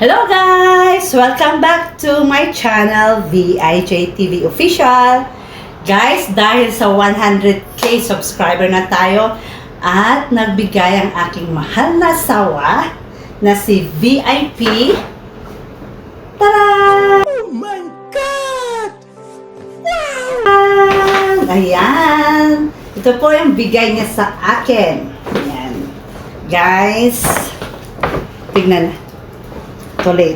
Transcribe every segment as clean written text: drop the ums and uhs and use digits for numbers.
Hello guys! Welcome back to my channel, VIJ TV Official. Guys, dahil sa 100k subscriber na tayo at nagbigay ang aking mahal na asawa na si VIP. Tara! Oh my God! Wow! Ayan! Ito po yung bigay niya sa akin. Ayan. Guys, tignan na. Tuloy.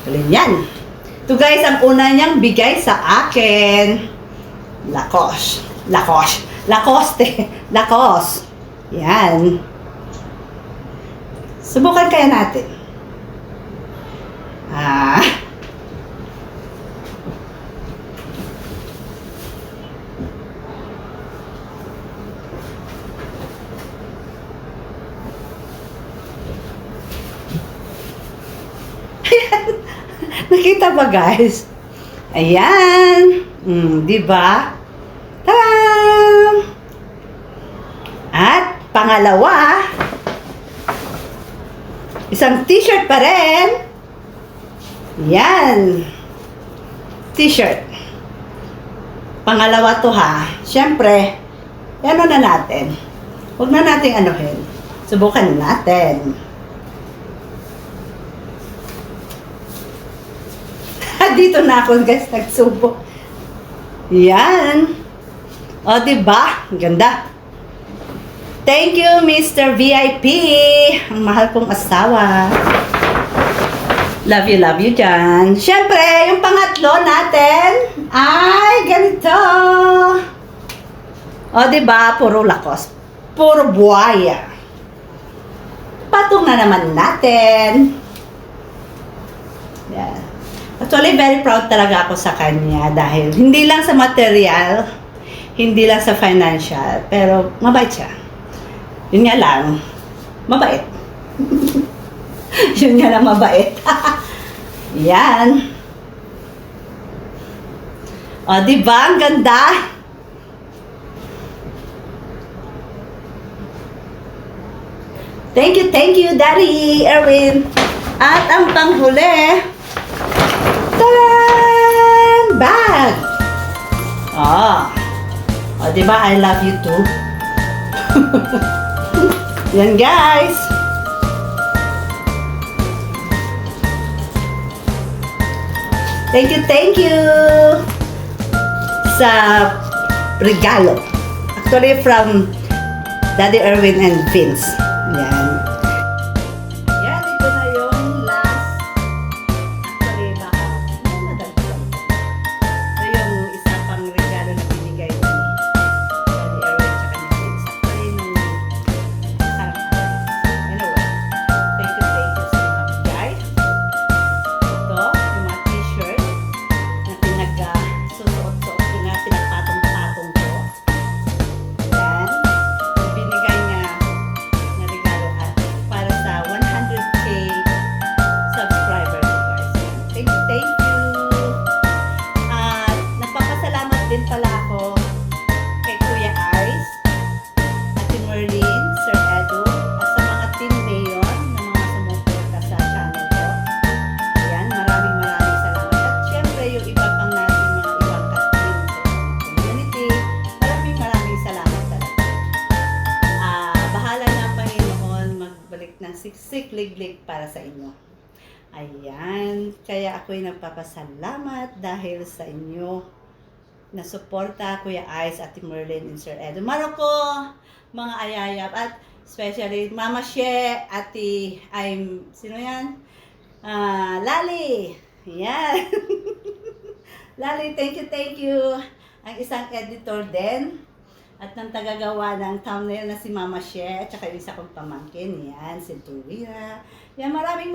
Tuloy yan. Ito guys, ang una niyang bigay sa akin. Lacoste. Lacoste. Yan. Subukan kaya natin. Nakita ba guys? Ayan. Di ba? Tadam! At pangalawa, isang t-shirt pa rin. Yan. T-shirt. Pangalawa to ha. Siyempre, ano na natin. Huwag na nating anuhin. Subukan natin. Dito na ako guys, nagsubo. Yan. O, diba? Ganda. Thank you, Mr. VIP. Ang mahal kong asawa. Love you dyan. Siyempre, yung pangatlo natin ay ganito. O, diba? Puro Lacoste. Puro buhaya. Patong na naman natin. Yan. Actually, very proud talaga ako sa kanya dahil hindi lang sa material, hindi lang sa financial, pero mabait siya. Yun nga lang, mabait. Yun nga lang, mabait. Yan. O, diba? Ang ganda. Thank you, Daddy Erwin. At ang panghuli, taran! Bag! Oh, diba? I love you too. Yan, guys. Thank you sa regalo. Actually, from Daddy Erwin and Vince. Yan. Yan, ito na yung last. Actually, baka madagdag. Ito yung isa pang regalo na binigay ni Daddy Erwin tsaka ni Vince. Actually, nung harap-harap. Anyway, thank you sa mga bigay. Ito, yung mga t-shirt na pinag-susuot-suot ko na, pinagpatong-patong ko. Yan. Yung binigay niya na regalo at para sa 100k subscriber ko guys. Thank you. At nagpapasalamat din pala ako kay Kuya Ice, Ate Merlin, Sir Edu, at sa mga team mayon na mga sumuporta sa channel ko. Ayan, maraming salamat. At syempre yung iba pang natin mga ibang ka-team sa community, maraming salamat talaga. Bahala na ang Panginoon magbalik ng siksik-liglig para sa inyo. Ayan, kaya ako'y nagpapasalamat dahil sa inyo na suporta, Kuya Ice, Ate Merlin, and Sir Edu. Maroko, mga ayayap, at especially Mama She, sino yan? Lali. Yan. Lali, thank you. Ang isang editor din. At nang tagagawa ng thumbnail na si Mama She, at saka yung isa kong pamangkin, yan, si Turina. Yan, maraming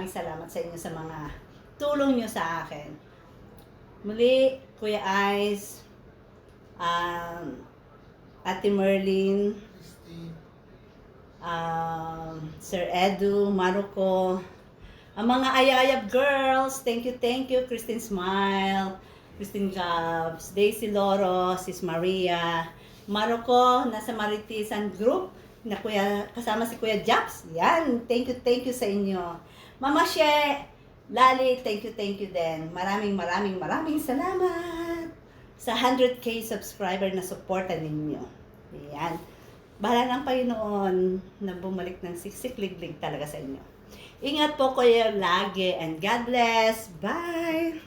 salamat sa inyo sa mga tulong nyo sa akin. Muli, Kuya Ice, Ate Merlin, Sir Edu, Maroko, ang mga ayayab girls, thank you, Christine Smile, Christine Gabs, Daisy Loro, Sis Maria, Maroko, nasa Maritisan Group, na kuya, kasama si Kuya Japs. Yan, thank you sa inyo. Mama She, Lali, thank you din. Maraming salamat sa 100k subscriber na suporta ninyo. Yan. Bahala ng Panginoon na bumalik ng siksik-liglig talaga sa inyo. Ingat po kayo lagi and God bless. Bye!